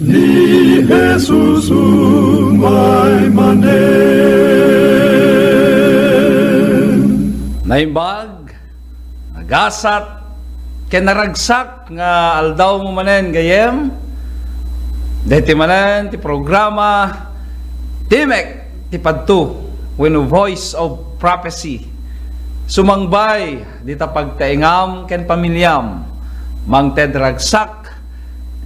ni Jesus umay manen. Naimbag, nagasat, kenaragsak nga aldaw mo manen gayem. Deti manen ti programa Timek ti Padto when voice of prophecy. Sumangbay dita pagtaingam ken pamilyam mangtedragsak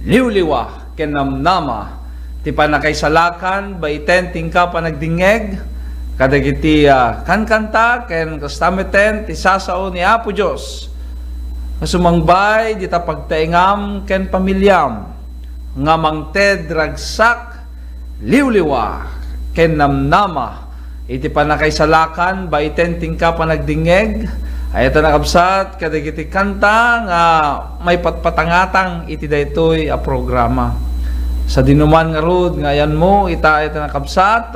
liwliwa ken namnama ti panakaisalakan baiten tingka panagdingeg kadagiti kankanta ken kastameten ti sasao ni Apo Dios. Sumangbay dita pagtaingam ken pamilyam nga mangtedragsak liwliwa ken namnama iti panakaisalakan baiten tingka panagdingeg ayata nakabsat kadagiti kanta nga may patpatangatang iti daytoy a programa sa dinuman nga rod nga yan mo ayata nakabsat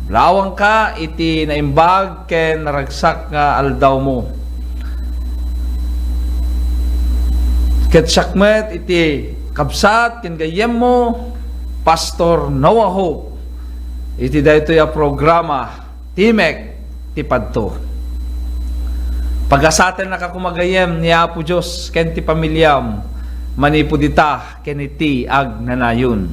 lawang ka iti naimbag ken naragsak nga aldaw mo ket sakmet iti kabsat ken gayem mo Pastor Noah Hope iti daytoy a programa Timek ti Padto. Pagasaten nakakumagayem ni Apo Dios ken ti pamilyam manipud ita ken iti agnanayon.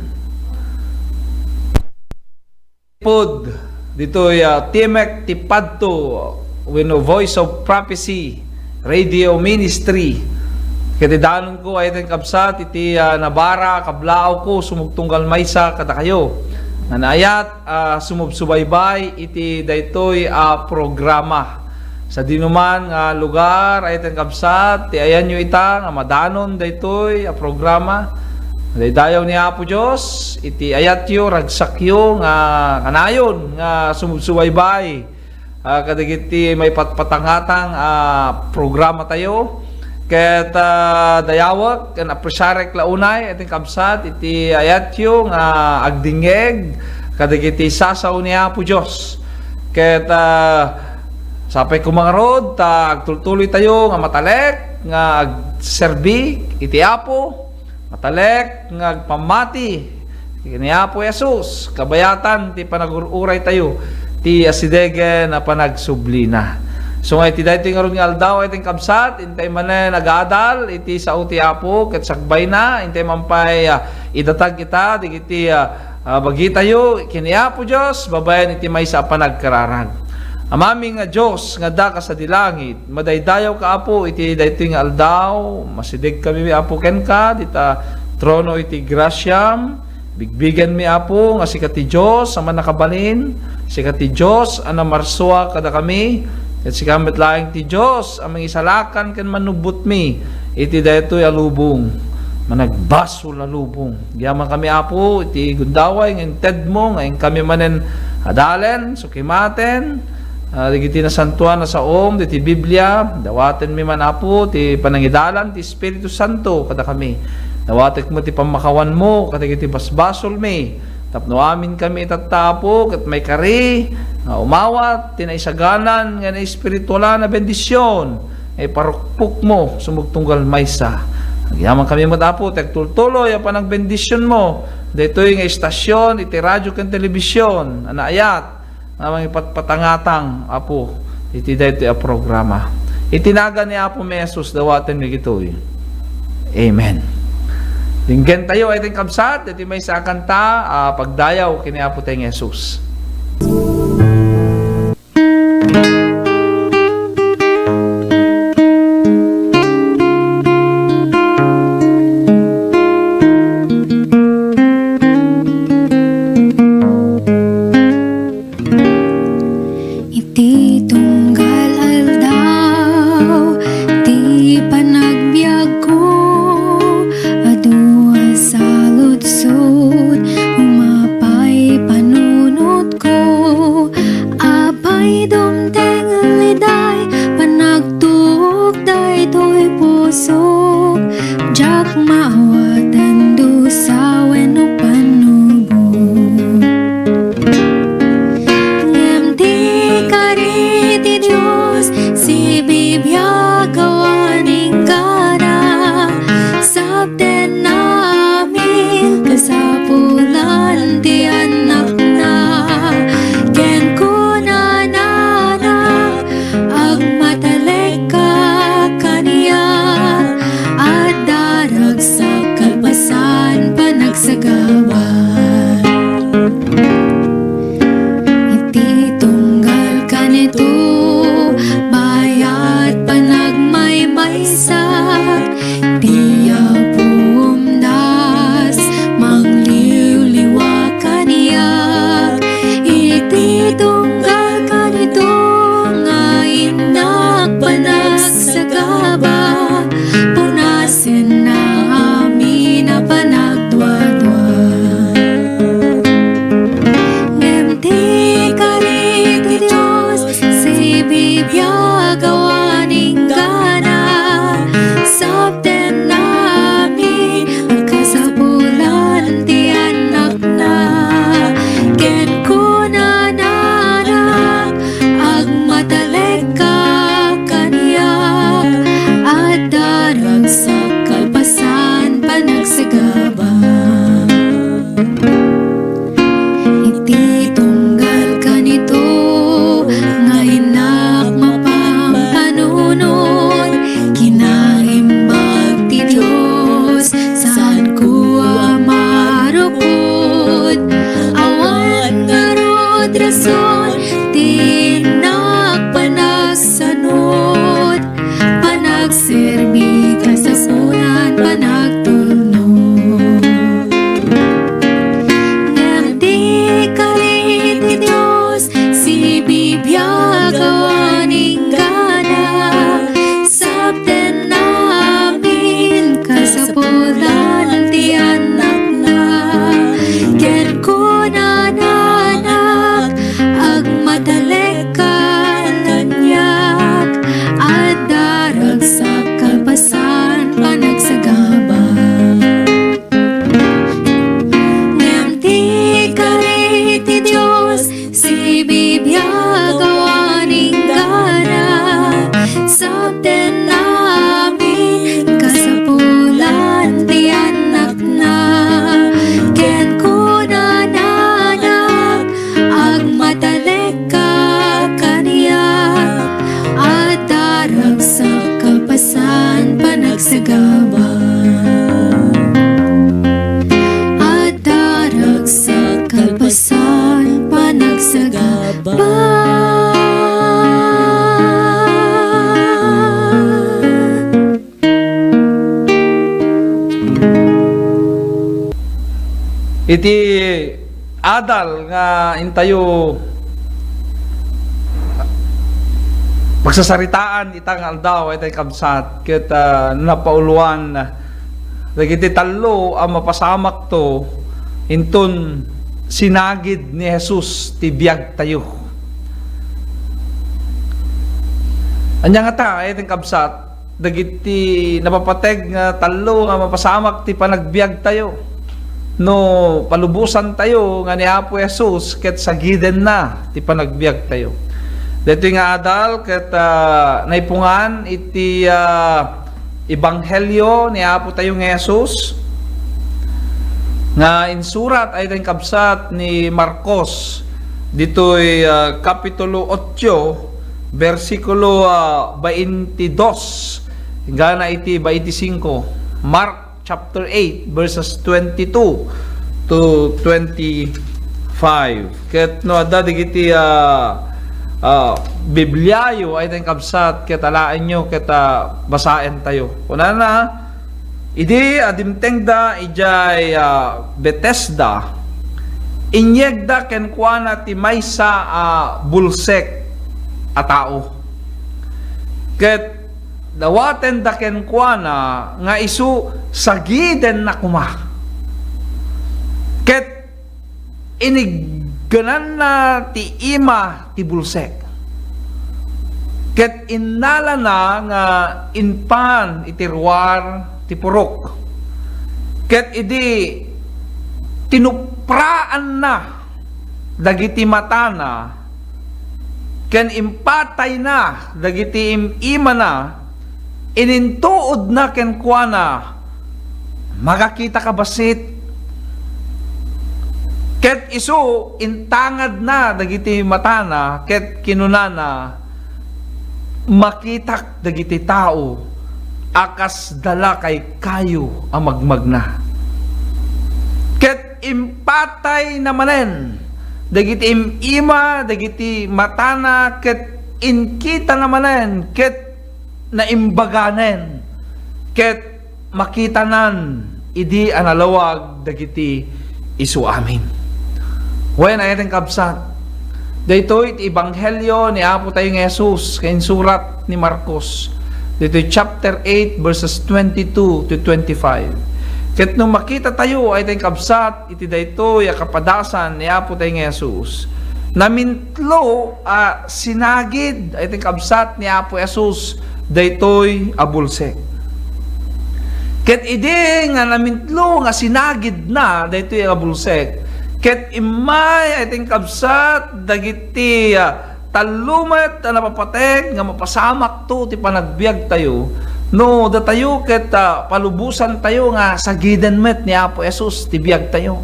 Pod ditoy Timek ti Padto when voice of prophecy radio ministry. Kiti danon ko ay ten kabsat iti nabara kablao ko sumugtunggal maysa kada kayo. Nanayat sumubsubaybay iti daytoy programa sa dinuman nga lugar ay ten kabsat ti ayan nyo ita nga madanon daytoy programa daydayaw ni Apo Dios iti ayat yo ragsakyo nga kanayon nga sumubsubaybay kadagiti may patpatangatang programa tayo ket dayawak ken apresarek launay ating kabsat iti ayatyo nga agdingeg kadagiti sasaw ni Apo Dios ket sapay kumangarod agtultuloy tayo nga matalek nga agserbi iti Apo matalek nga agpamati ni Apo Jesus kabayatan ti panagururay tayo ti asidege na panagsublina. So nga iti daytoy nga ron nga aldaw iting kabsat intay manen nagadal iti sao ti Apo ket sakbay na intay mampay idatag kita digiti bagi tayo kini Apo Dios babayan iti maysa a panagkararag. Amami nga Dios nga daka sa dilangit madaydayaw ka Apo iti daytoy nga aldaw masidig kami Apo ken ka dita trono iti grasyam bigbigan mi Apo nga sikati Dios ang nakabalin sikati Dios ang namarsua kada kami ket sikamit laeng ti Dios ang mangisalakan ken manubot mi iti daytoy alubong managbasol alubong giyaman kami Apo iti gundaway ngem ted mo ngem kami manen adalen sukimaten digiti na santuan na saom iti Biblia dawaten mi man Apo ti panangidalan ti Espiritu Santo kada kami dawatek mo ti pamakawan mo kadagiti basbasol mi tapno amin kami itatapo ket may kari umawat tinaisaganan nga na espirituala na bendisyon ay parukpok mo sumugtunggal maysa agyaman kami matapo tagtultuloy a panang bendisyon mo daytoy nga istasyon iti radyo ken telebisyon anaayat nga patpatangatang Apo iti daytoy a programa itinaga ni Apo Jesus dawaten mi gitoy amen. Dinggen tayo ay ting kabsat iti may sa kanta pagdayaw kini Apo tayong Jesus. Iti tunggal aldaw ti panagbiag ko salud-sud umapay panunot iti adal nga intayo magsasaritaan itang aldaw ay tayo kabsat ket napauluan dagiti tallo ang mapasamak to inton sinagid ni Jesus ti biag tayo. Anya nga ta ay tayo kabsat dagiti napapateg nga tallo nga mapasamak ti panagbiag tayo. No palubusan tayo nga ni Apo Jesus ket sagiden na ti panagbiag tayo. Dito nga adal ket naipungan iti ebanghelyo ni Apo tayo nga Jesus nga insurat ay tayong kabsat ni Marcos dito'y kapitulo 8 versikulo 22 hingga iti 25. Mark chapter 8 verses 22 to 25. Ket no adda digiti Bibliayo ay tayong kabsat ket alaan nyo ket basaen tayo. Kunana idi adimtengda ijay Bethesda inyegda ken kuana ti maysa bulsek a tao. Ket dawaten da ken kuana nga isu sagiden na kuma. Ket inigganan na ti ima ti bulsek. Ket innala na nga inpan itirwar ti purok. Ket idi tinupraan na dagiti matana ken impatay na dagiti ima na inintuod na ken kuana magakita ka basit. Ket isu intangad na dagiti matana ket kinunana makitak dagiti tao akas dala kay kayo ang magmagna. Ket impatay na manen dagiti ima dagiti matana ket inkita na manen ket naimbaganen ket makitanan idi analawag dagiti isu amin. Wen ayateng kabsat daytoy iti ebanghelyo ni Apo tayo nga Jesus kain surat ni Marcos daytoy chapter 8 verses 22 to 25. Ket nung makita tayo ay tayong kabsat iti daytoy kapadasan ni Apo tayo nga Jesus namintlo sinagid ay tayong kabsat ni Apo Jesus daytoy abulsek. Ket idi nga namintlo nga sinagid na daytoy abulsek ket imay ay tayong kabsat dagiti talumet na napapateg nga mapasamak to ti panagbiag tayo no datayo ket palubusan tayo nga sagiden met ni Apo Jesus ti biag tayo.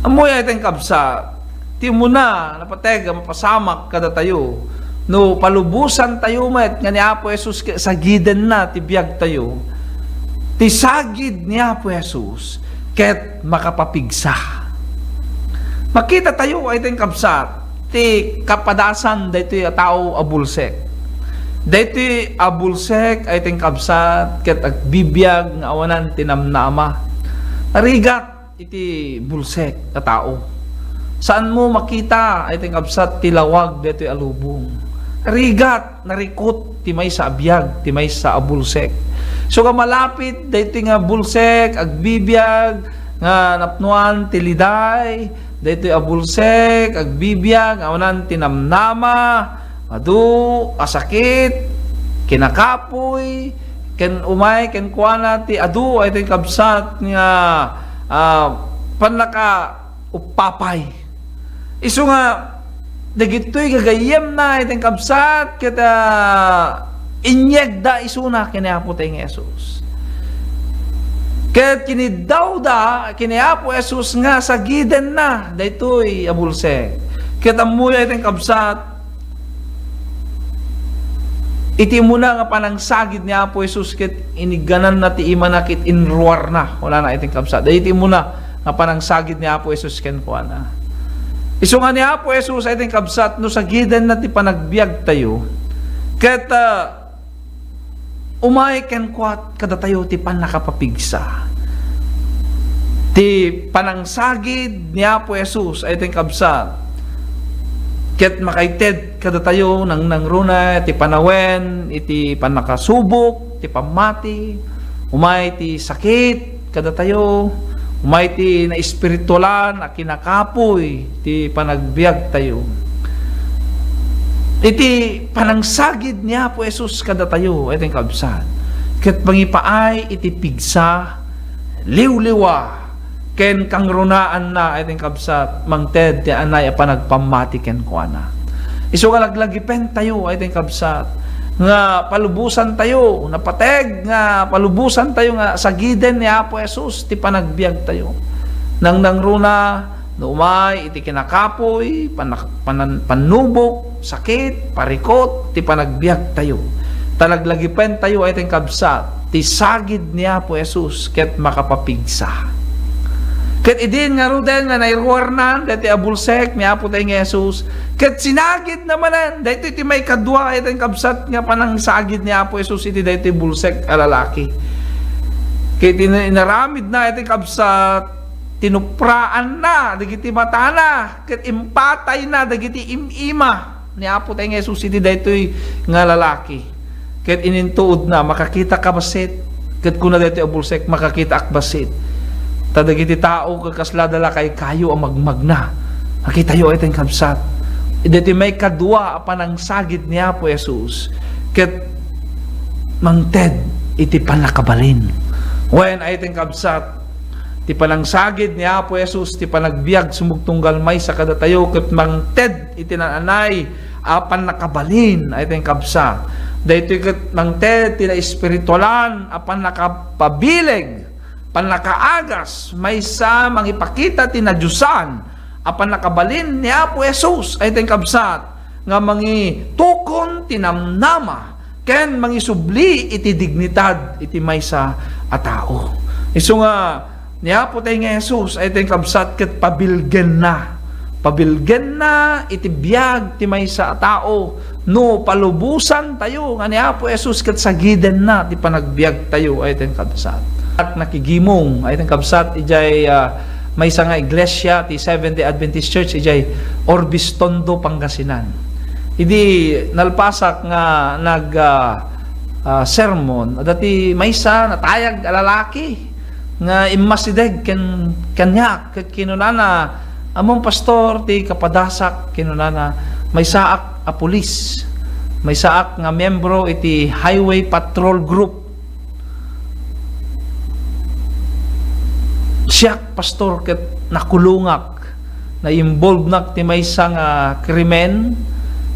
Amoy ay tayong kabsat ti muna napateg nga mapasamak kada tayo no palubusan tayo met nga ni Apo Jesus sagiden na ti biag tayo. Ti sagid ni Apo Jesus ket makapapigsa. Makita tayo ay tayong kabsat ti kapadasan daytoy a tao abulsek. Daytoy abulsek ay tayong kabsat ket agbibiyag nga awanan tinamnama. Arigat iti bulsek a tao. Saan mo makita ay tayong kabsat ti lawag daytoy alubong. Arigat narikot ti may sa abiyag ti may sa abulsek. So malapit daytoy nga bulsek agbibiyag nga napnuan ti liday daytoy abulsek agbibiyag awanan tinamnama adu asakit kinakapoy ken umay ken kuana ti adu ay tayong kabsat nga panlaka upapay isu nga dagitoy gagayem na ay tayong kabsat ket inyegda isuna ken Apo tayong Jesus. Ket kinidawda kini Apo Jesus nga sagiden na daytoy abulsek. Ket amoy ay tayong kabsat iti muna nga panangsagid ni Apo Jesus ket iniganan na ti ima na ket inruar na wala na itong kabsat. Iti muna nga panangsagid ni Apo Jesus ken kuana. Isu nga ni Apo Jesus ay tayong kabsat no sagiden na ti panagbiag tayo ket umay ken kuat kada tayo ti pan nakapapigsa. ti panangsagid ni Apo Jesus ay ting kabsat. Ket makaited kada tayo nang runa ti panawen, iti panakasubok, ti pamati, umay ti sakit kada tayo, umay ti na espiritualan a kinakapoy ti panagbiag tayo. Iti panangsagid ni Apo Jesus kada tayo ay ting kabsat. Ket pangipaay iti pigsa liwliwa ken kang runaan na ay ting kabsat mangted ti anay a panagpamati ken kuana. Isu nga laglagipen tayo ay ting kabsat nga palubusan tayo, napateg nga palubusan tayo nga sagiden ni Apo Jesus ti panagbiag tayo. Nang runa no umay iti kinakapoy, panubok, sakit, parikot, ti panagbiag tayo. Talaglagipen tayo ay ting kabsat ti sagid ni Apo Jesus ket makapapigsa. Ket idin nga ruden nga nairwarnan dati abulsek ni Apo tayong Jesus ket sinagid namanan dati iti may kadwa ay ting kabsat nga panang sagid ni Apo Jesus iti dati bulsek a lalaki. Ket inaramid na iti kabsat tinupraan na dagiti matana ket impatay na dagiti imima ni Apo tayong Jesus iti dati nga lalaki. Ket inintuod na makakita ka basit ket kuna dito abulsek makakita ak basit tadagiti tao kakasladala kay kayo ang magmagna nakita yo ay ting kabsat dito may kadwa apan ang sagid ni Apo Jesus ket mangted iti panakabalin when ay ting kabsat ti panangsagid ni Apo Jesus ti panagbiag sumugtunggal may sa kada tayo ket mangted iti nananay apan nakabalin ay ting kabsat. Dahito ket mangted tina espiritualan apan nakapabileg pan nakaagas maysa mangipakita tina Diyosan apan nakabalin ni Apo Jesus ay teng kabsat nga mangi tukon tinamnama ken mangisubli iti dignidad iti maysa a tao. Isu nga ni Apo tayong Jesus ay teng kabsat ket pabilgen na iti biag ti maysa a tao no palubusan tayo nga ni Apo Jesus ket sagiden na ti panagbiag tayo ay ten kabsat. At nakigimong ay ten kabsat ijay maysa nga iglesia ti Seventh-day Adventist Church ijay Orbis Tondo, Pangasinan. Idi nalpasak nga nag sermon dati maysa natayag a lalaki nga immasideg kanyak ket kinunana among pastor ti kapadasak kinunana may saak a pulis, may saak nga membro iti Highway Patrol Group. Siyak pastor ket nakulungak na involved nak ti maysa nga krimen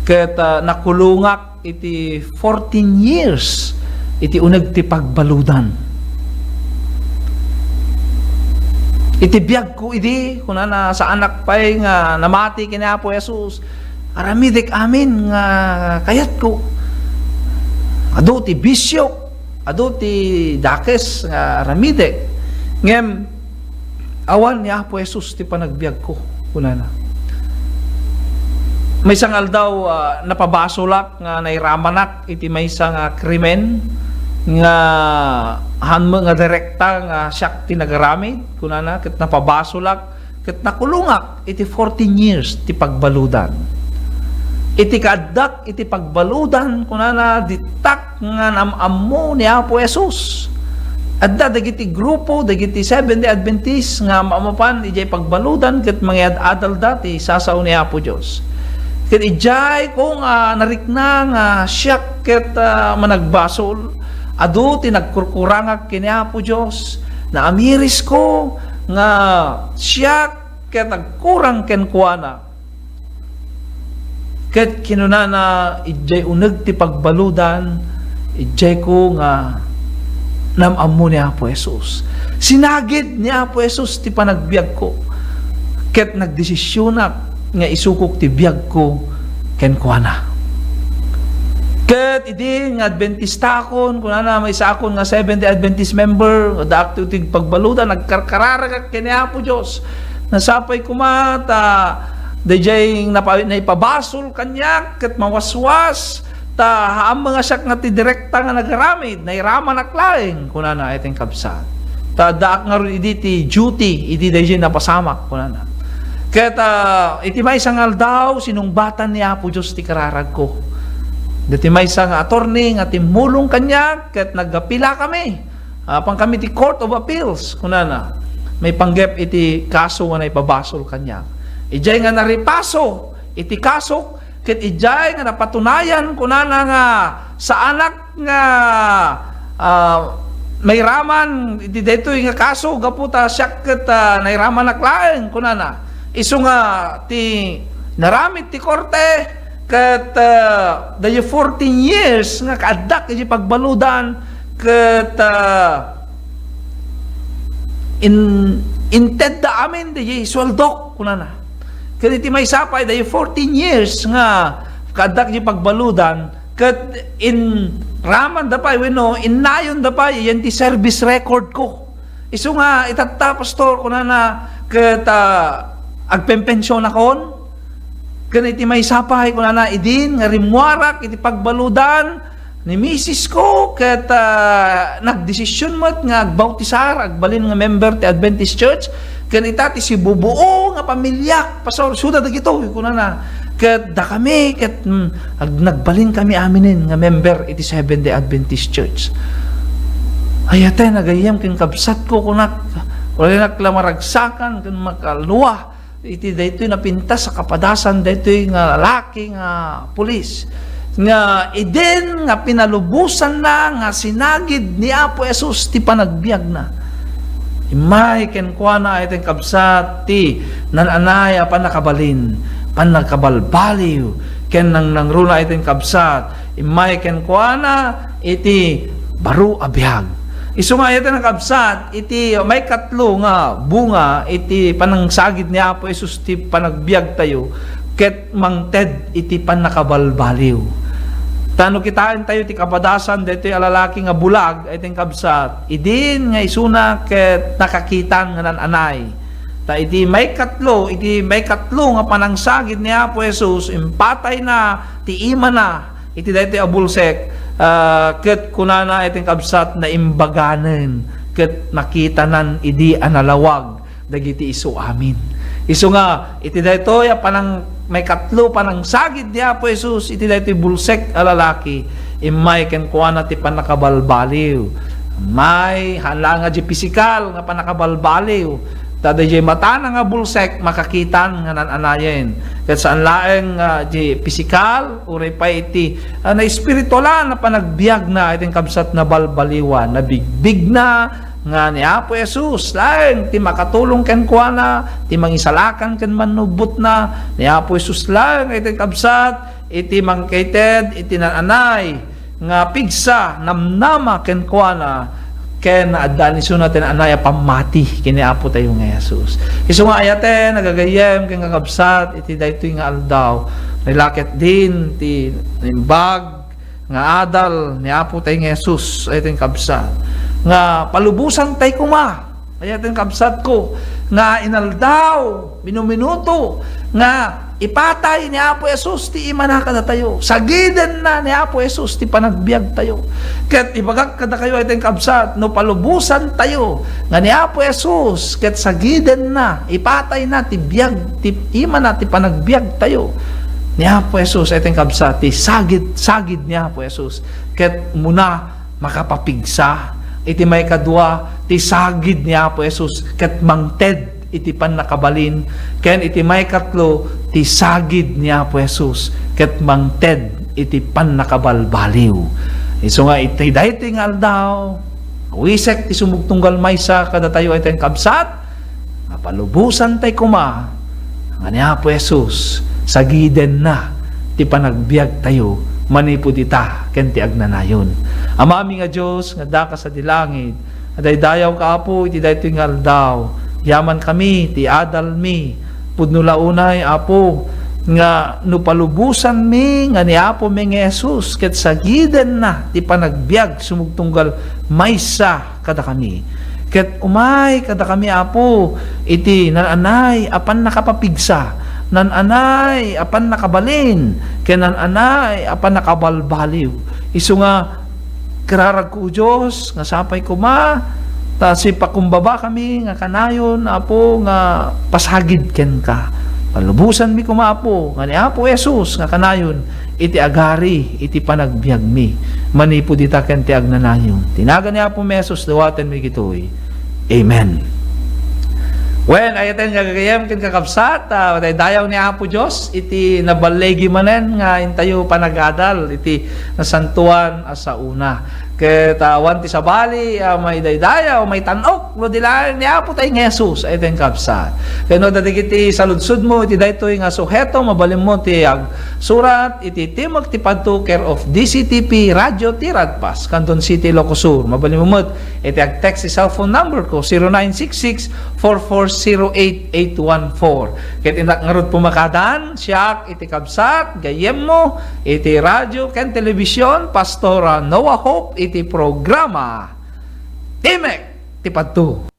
ket nakulungak iti 14 years iti uneg ti pagbaludan. Iti biag ko idi kunana sa anak pay nga namati kini Apo Jesus aramidek amin nga kayat ko adu ti bisyo adu ti dakes nga aramidek ngem awan ni Apo Jesus ti panagbiag ko kunana may sangal daw napabasolak nga nairamanak iti maysa nga krimen nga hanmo nga direkta nga siyak tinagaramid kunana ket napabasolak ket nakulungak iti 14 years ti pagbaludan. Iti kaaddak iti pagbaludan kunana ditak nga namammo ni Apo Jesus. Adda dagiti grupo dagiti Seventh-day Adventist nga maamapan ijay pagbaludan ket mangyad-adal dati sasaw ni Apo Dios. Ket ijay kung narikna nga siyak ket managbasol adu ti nagkurkurangak kini Apo Dios na amiris ko nga siyak ket nagkurang ken kuana. Ket kinunana ijay uneg ti pagbaludan ijay ko nga namammo ni Apo Jesus. Sinagid ni Apo Jesus ti panagbiag ko. Ket nagdesisyonak nga isukok ti biag ko ken kuana. Ket idi nga Adventista akon kunana may sa akon nga Seventh-day Adventist member da akto ti pagbaludan nagkarkarara ken ni Apo Dios. Nasapay kumata dayjay naipabasol kanyak ket mawaswas ta haam mga siyak nga ti direkta nga nagaramid nairaman aklaeng kunana ay teng kabsat daak nga ron iti duty, iti dahi napasamak, kunana. Kaya iti may isang aldaw, sinungbatan ni Apo Diyos ti kararag ko. Dati may isang attorney nga timulong kanya, ket nagapila kami. Pang kami ti Court of Appeals, kunana. May panggep iti kaso nga na ipabasol kanya. Ijay nga naripaso, iti kaso, ket ijay nga napatunayan kunana nga sa anak nga may raman, iti daytoy nga kaso, gaputa siya ket nairaman naklaeng, kunana. Isu nga ti naramit ti korte, ket dayo 14 years nga kaadak iti pagbaludan, ket inted da amin di swaldok kunana. Ket iti may sapay dayo 14 years nga kaadak iti pagbaludan, ket in raman da pay wenno innayon da pay yan ti service record ko. Isu nga itatta pastor kunana, ket agpempensyon akon. Ket iti may sapay kunana idin nga rimwarak iti pagbaludan ni misis ko, ket nagdesisyon mo't nga agbautisar, agbalin nga member ti Adventist Church, ket itati si bubuo nga pamilya, pastor, suda dagito, kunana, ket da kami, ket nagbalin kami aminin nga member iti Seventh-day Adventist Church. Ayate, nagayam kin kabsat ko, kunak, wala naklamaragsakan, kin makaluwa, iti daytoy napintas sa kapadasan, daytoy nga lalaki nga pulis. Nga idin nga pinalubusan na nga sinagid ni Apo Jesus ti panagbiag na. Imay ken kuana iten kabsat ti nananay apan nakabalin, pan nagkabalbaliw ken nang runa iten kabsat. Imay ken kuana iti baro a biag. Isu nga iten kabsat iti may katlo nga bunga iti panangsagid ni Apo Jesus ti panagbiag tayo, ket mangted iti pan nakabalbaliw. Tano kitain tayo ti kapadasan dito alalaki nga bulag ay ting kabsat. Idin nga isuna ket nakakitan nga nananay. Ta iti may katlo nga panangsagid ni Apo Jesus, impatay na ti ima na iti daytoy abulsek, ket kunana ay ting kabsat na imbaganen, ket nakitanan idi analawag dagiti isu amin. Isu nga iti daytoy panang may katlo panang sagid ni Apo Jesus, iti daytoy bulsek a lalaki, imay ken kuana ti panakabalbaliw. May hala nga di pisikal nga panakabalbaliw. Taday mata nga bulsek makakitan nga nananayen. Ket saan laeng di pisikal uray pa iti na espiritualan na panagbiag na iting kabsat na balbaliwan, na bigbig na nga ni Apo Jesus laeng ti makatulong ken kuana, ti mangisalakan ken manubot na ni Apo Jesus laeng iti kabsat iti mangkaited iti nananay nga pigsa namnama ken kuana, ken addan isu natin anay pamati kini Apo tayo nga Jesus. Isu nga ayate nagagayem ken kakabsat iti daytoy nga aldaw, nilaket din ti nimbag nga adal ni Apo tayo nga Jesus ay ting kabsat nga palubusan tay kuma. Ayaten kabsat ko nga inaldaw minuminuto nga ipatay ni Apo Jesus ti imana kada tayo. Sagiden na ni Apo Jesus ti panagbiag tayo. Ket ibagak kada kayo ayaten kabsat no palubusan tayo nga ni Apo Jesus, ket sagiden na ipatay na ti biag ti imana ti panagbiag tayo ni Apo Jesus ayaten kabsat ti sagid ni Apo Jesus, ket muna makapapigsa iti may kadwa ti sagid ni Apo Jesus, ket mangted iti pan nakabalin, ken iti may katlo ti sagid ni Apo Jesus, ket mangted iti pan nakabalbaliw. Isu nga iti daytoy nga aldaw wisek ti sumugtunggal maysa kada tayo ay tayong kabsat, palubusan tay kuma nga ni Apo Jesus, sagiden na ti panagbiag tayo manipod ita ken ti agnanayon. Amami nga Dios nga daka sa dilangit, adaydayaw ka Apo iti daytoy nga aldaw, yaman kami ti adal mi pudno launay Apo nga no palubusan mi nga ni Apo mi nga Jesus, ket sagiden na ti panagbiag sumugtunggal maysa kada kami, ket umay kada kami Apo iti nananay apan nakapapigsa, nananay apan nakabalin, ken nananay apan nakabalbaliw. Isu nga kararag ko Dios nga sapay kuma Ta si pakumbaba kami nga kanayon apo nga pasagid ken ka. Palubusan mi kumapo nga ni Apo Jesus nga kanayon iti agari iti panagbiag mi. Manipo dita ken ti agnanayon. Tinagan ni Apo Jesus dawaten mi gitoy. Amen. When ayaten nga gagayem ken kakabsat, dayaw ni Apo Dios iti nabalegi manen nga intayo panagadal iti nasantuan sa una. Ket wan ti sabali may daydaya o may tanok no dilaan ni Apo tay nga Jesus ayaten kabsat. Keno dadigiti saludsud mo iti daytoy nga suheto mabalin mo ti surat iti Timog ti Padto care of DCTP Radio Tiradpas Canton City Locosur. Mabalin mo iti text si cellphone number ko 0966-4408-814. Ket indak ngarud pumakadaan siya iti kabsat gayem mo iti radio ken telebisyon Pastor Noah Hope iti programa Timek ti Padto.